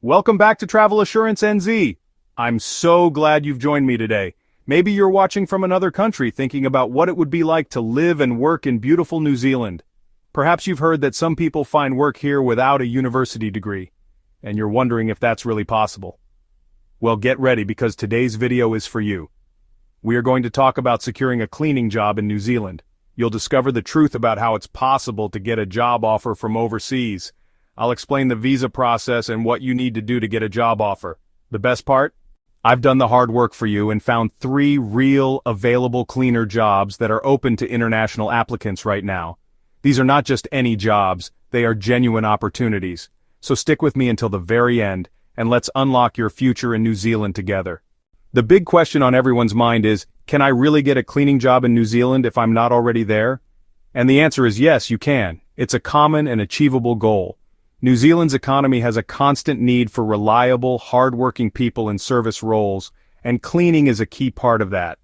Welcome back to Travel Assurance NZ. I'm so glad you've joined me today. Maybe you're watching from another country thinking about what it would be like to live and work in beautiful New Zealand. Perhaps you've heard that some people find work here without a university degree, and you're wondering if that's really possible. Well, get ready because today's video is for you. We are going to talk about securing a cleaning job in New Zealand. You'll discover the truth about how it's possible to get a job offer from overseas. I'll explain the visa process and what you need to do to get a job offer. The best part? I've done the hard work for you and found 3 real available cleaner jobs that are open to international applicants right now. These are not just any jobs, they are genuine opportunities. So stick with me until the very end, and let's unlock your future in New Zealand together. The big question on everyone's mind is, can I really get a cleaning job in New Zealand if I'm not already there? And the answer is yes, you can. It's a common and achievable goal. New Zealand's economy has a constant need for reliable, hard-working people in service roles, and cleaning is a key part of that.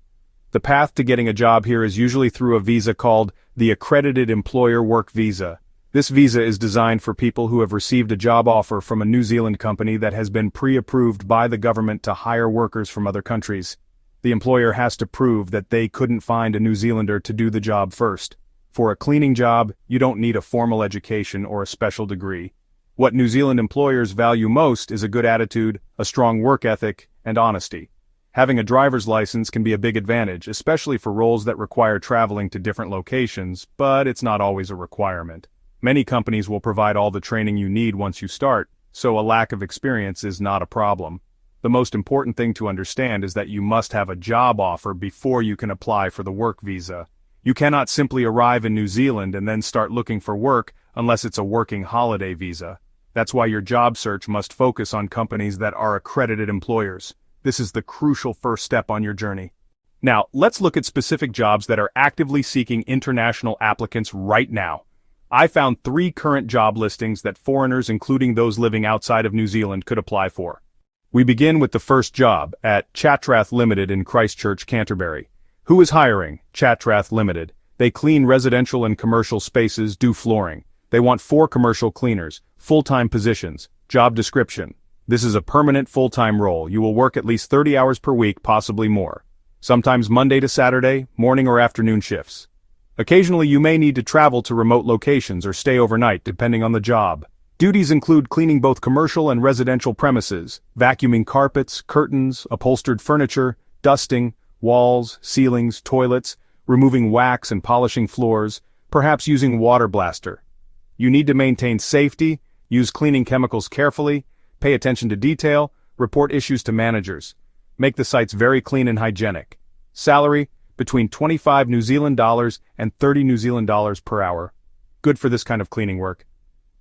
The path to getting a job here is usually through a visa called the Accredited Employer Work Visa. This visa is designed for people who have received a job offer from a New Zealand company that has been pre-approved by the government to hire workers from other countries. The employer has to prove that they couldn't find a New Zealander to do the job first. For a cleaning job, you don't need a formal education or a special degree. What New Zealand employers value most is a good attitude, a strong work ethic, and honesty. Having a driver's license can be a big advantage, especially for roles that require traveling to different locations, but it's not always a requirement. Many companies will provide all the training you need once you start, so a lack of experience is not a problem. The most important thing to understand is that you must have a job offer before you can apply for the work visa. You cannot simply arrive in New Zealand and then start looking for work unless it's a working holiday visa. That's why your job search must focus on companies that are accredited employers. This is the crucial first step on your journey. Now, let's look at specific jobs that are actively seeking international applicants right now. I found 3 current job listings that foreigners, including those living outside of New Zealand, could apply for. We begin with the first job at Chatrath Limited in Christchurch, Canterbury. Who is hiring? Chatrath Limited. They clean residential and commercial spaces, do flooring. They want 4 commercial cleaners, full-time positions. Job description. This is a permanent full-time role. You will work at least 30 hours per week, possibly more. Sometimes Monday to Saturday, morning or afternoon shifts. Occasionally you may need to travel to remote locations or stay overnight, depending on the job. Duties include cleaning both commercial and residential premises, vacuuming carpets, curtains, upholstered furniture, dusting, walls, ceilings, toilets, removing wax and polishing floors, perhaps using water blaster. You need to maintain safety, use cleaning chemicals carefully, pay attention to detail, report issues to managers. Make the sites very clean and hygienic. Salary, between 25 New Zealand dollars and 30 New Zealand dollars per hour. Good for this kind of cleaning work.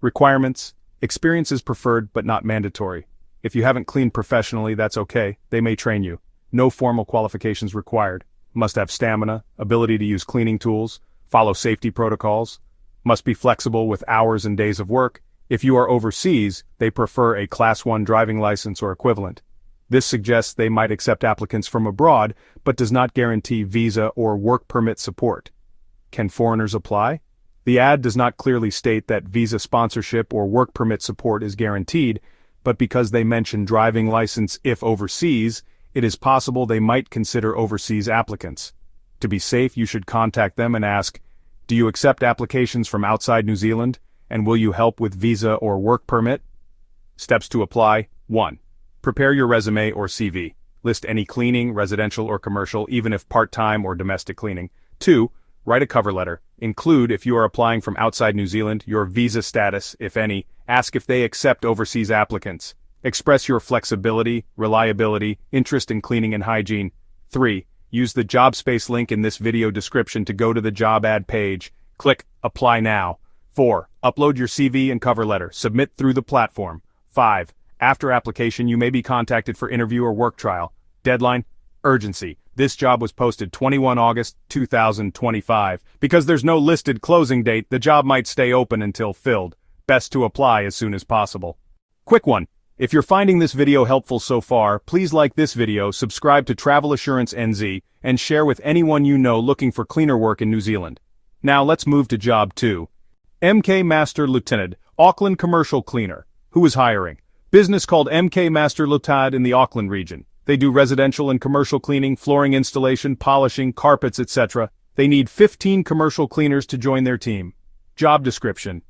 Requirements, experience is preferred but not mandatory. If you haven't cleaned professionally, that's okay, they may train you. No formal qualifications required. Must have stamina, ability to use cleaning tools, follow safety protocols. Must be flexible with hours and days of work. If you are overseas, they prefer a Class 1 driving license or equivalent. This suggests they might accept applicants from abroad, but does not guarantee visa or work permit support. Can foreigners apply? The ad does not clearly state that visa sponsorship or work permit support is guaranteed, but because they mention driving license if overseas, it is possible they might consider overseas applicants. To be safe, you should contact them and ask, do you accept applications from outside New Zealand, and will you help with visa or work permit? Steps to apply. 1. Prepare your resume or CV. List any cleaning, residential or commercial, even if part-time or domestic cleaning. 2. Write a cover letter. Include, if you are applying from outside New Zealand, your visa status, if any. Ask if they accept overseas applicants. Express your flexibility, reliability, interest in cleaning and hygiene. 3. Use the JobSpace link in this video description to go to the job ad page. Click Apply Now. 4. Upload your CV and cover letter. Submit through the platform. 5. After application, you may be contacted for interview or work trial. Deadline, urgency. This job was posted 21 August 2025. Because there's no listed closing date, the job might stay open until filled. Best to apply as soon as possible. Quick one. If you're finding this video helpful so far, please like this video, subscribe to Travel Assurance NZ, and share with anyone you know looking for cleaner work in New Zealand. Now let's move to job 2. MK Master Lieutenant, Auckland Commercial Cleaner. Who is hiring? Business called MK Master Lotad in the Auckland region. They do residential and commercial cleaning, flooring installation, polishing, carpets, etc. They need 15 commercial cleaners to join their team. Job description.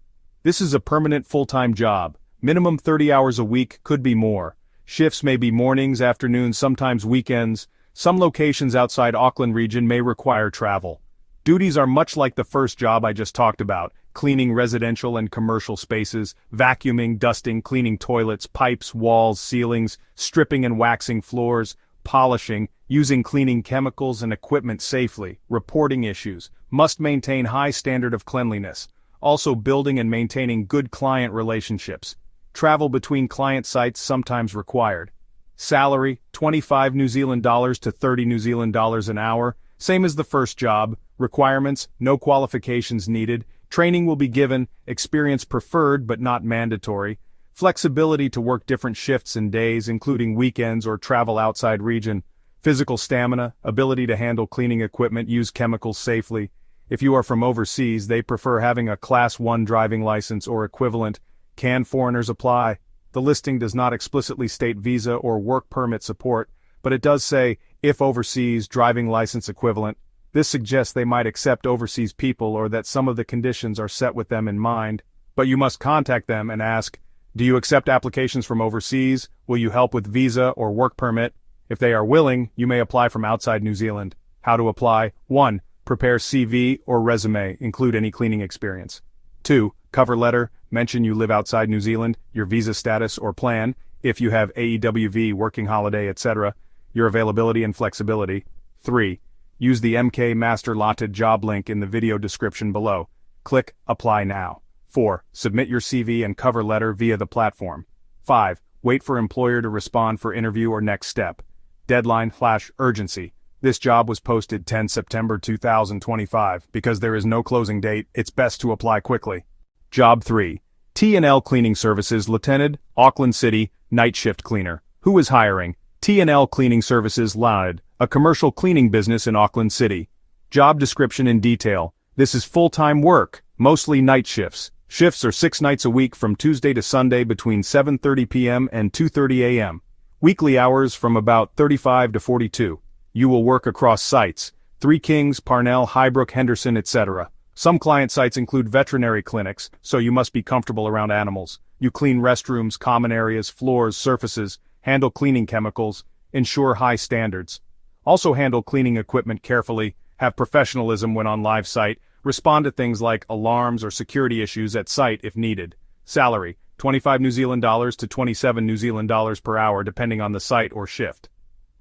This is a permanent full-time job. Minimum 30 hours a week, could be more. Shifts may be mornings, afternoons, sometimes weekends. Some locations outside Auckland region may require travel. Duties are much like the first job I just talked about, cleaning residential and commercial spaces, vacuuming, dusting, cleaning toilets, pipes, walls, ceilings, stripping and waxing floors, polishing, using cleaning chemicals and equipment safely, reporting issues, must maintain high standard of cleanliness, also building and maintaining good client relationships. Travel between client sites sometimes required. Salary, 25 New Zealand dollars to 30 New Zealand dollars an hour, same as the first job. Requirements, no qualifications needed. Training will be given, experience preferred but not mandatory. Flexibility to work different shifts and days, including weekends or travel outside region. Physical stamina, ability to handle cleaning equipment, use chemicals safely. If you are from overseas, they prefer having a Class 1 driving license or equivalent. Can foreigners apply? The listing does not explicitly state visa or work permit support, but it does say, if overseas, driving license equivalent. This suggests they might accept overseas people or that some of the conditions are set with them in mind, but you must contact them and ask, do you accept applications from overseas? Will you help with visa or work permit? If they are willing, you may apply from outside New Zealand. How to apply? 1. Prepare CV or resume, include any cleaning experience. 2. Cover letter, mention you live outside New Zealand, your visa status or plan, if you have AEWV, working holiday, etc., your availability and flexibility. 3. Use the MK Master Lotad job link in the video description below. Click Apply Now. 4. Submit your CV and cover letter via the platform. 5. Wait for employer to respond for interview or next step. Deadline/urgency. This job was posted 10 September 2025. Because there is no closing date, it's best to apply quickly. Job 3. T&L Cleaning Services Lieutenant, Auckland City, night shift cleaner. Who is hiring? T&L Cleaning Services Limited, a commercial cleaning business in Auckland City. Job description in detail. This is full-time work, mostly night shifts. Shifts are 6 nights a week from Tuesday to Sunday between 7:30 p.m. and 2:30 a.m. Weekly hours from about 35 to 42. You will work across sites, Three Kings, Parnell, Highbrook, Henderson, etc. Some client sites include veterinary clinics, so you must be comfortable around animals. You clean restrooms, common areas, floors, surfaces, handle cleaning chemicals, ensure high standards. Also handle cleaning equipment carefully, have professionalism when on live site, respond to things like alarms or security issues at site if needed. Salary, 25 New Zealand dollars to 27 New Zealand dollars per hour depending on the site or shift.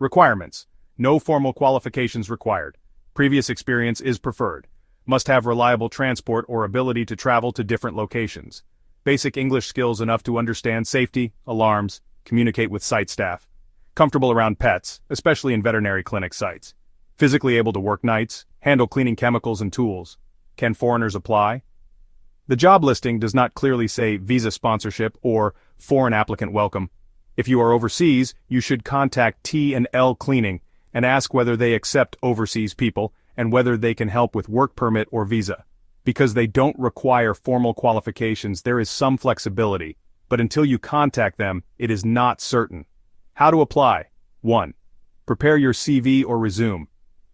Requirements. No formal qualifications required. Previous experience is preferred. Must have reliable transport or ability to travel to different locations. Basic English skills enough to understand safety, alarms, communicate with site staff. Comfortable around pets, especially in veterinary clinic sites. Physically able to work nights, handle cleaning chemicals and tools. Can foreigners apply? The job listing does not clearly say visa sponsorship or foreign applicant welcome. If you are overseas, you should contact T&L Cleaning and ask whether they accept overseas people and whether they can help with work permit or visa. Because they don't require formal qualifications, there is some flexibility, but until you contact them, it is not certain. How to apply? 1. Prepare your CV or resume.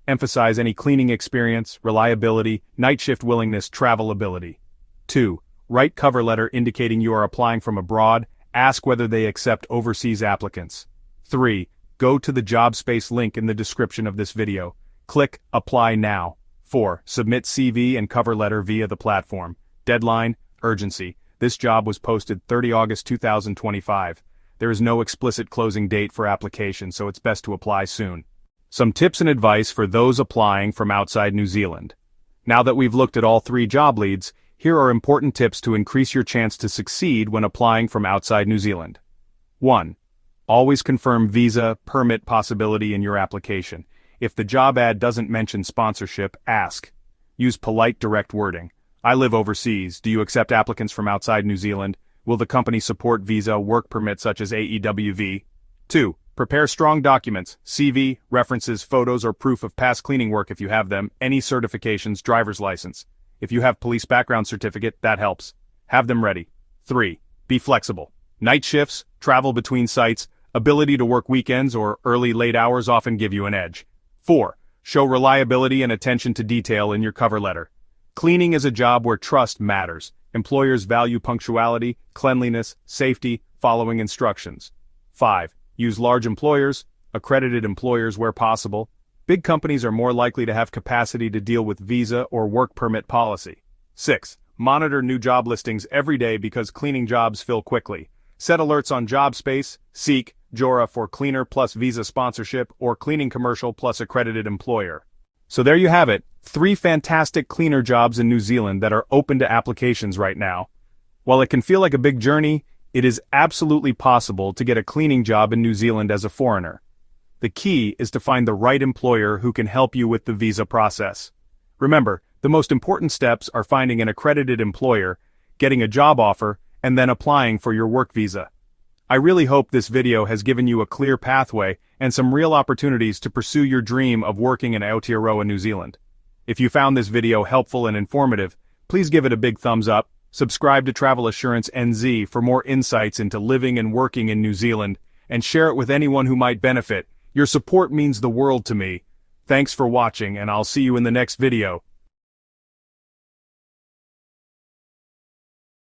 Emphasize any cleaning experience, reliability, night shift willingness, travel ability. 2. Write cover letter indicating you are applying from abroad, ask whether they accept overseas applicants. 3. Go to the job space link in the description of this video. Click Apply Now. 4. Submit CV and cover letter via the platform. Deadline, urgency. This job was posted 30 August 2025. There is no explicit closing date for application, so it's best to apply soon. Some tips and advice for those applying from outside New Zealand. Now that we've looked at all 3 job leads, here are important tips to increase your chance to succeed when applying from outside New Zealand. 1. Always confirm visa, permit possibility in your application. If the job ad doesn't mention sponsorship, ask. Use polite, direct wording. I live overseas. Do you accept applicants from outside New Zealand? Will the company support visa, work permit such as AEWV? 2. Prepare strong documents, CV, references, photos or proof of past cleaning work if you have them, any certifications, driver's license. If you have police background certificate, that helps. Have them ready. 3. Be flexible. Night shifts, travel between sites, ability to work weekends or early late hours often give you an edge. 4. Show reliability and attention to detail in your cover letter. Cleaning is a job where trust matters. Employers value punctuality, cleanliness, safety, following instructions. 5. Use large employers, accredited employers where possible. Big companies are more likely to have capacity to deal with visa or work permit policy. 6. Monitor new job listings every day because cleaning jobs fill quickly. Set alerts on JobSpace, Seek, Jora for cleaner plus visa sponsorship or cleaning commercial plus accredited employer. So there you have it, 3 fantastic cleaner jobs in New Zealand that are open to applications right now. While it can feel like a big journey, it is absolutely possible to get a cleaning job in New Zealand as a foreigner. The key is to find the right employer who can help you with the visa process. Remember, the most important steps are finding an accredited employer, getting a job offer, and then applying for your work visa. I really hope this video has given you a clear pathway and some real opportunities to pursue your dream of working in Aotearoa, New Zealand. If you found this video helpful and informative, please give it a big thumbs up, subscribe to Travel Assurance NZ for more insights into living and working in New Zealand, and share it with anyone who might benefit. Your support means the world to me. Thanks for watching, and I'll see you in the next video.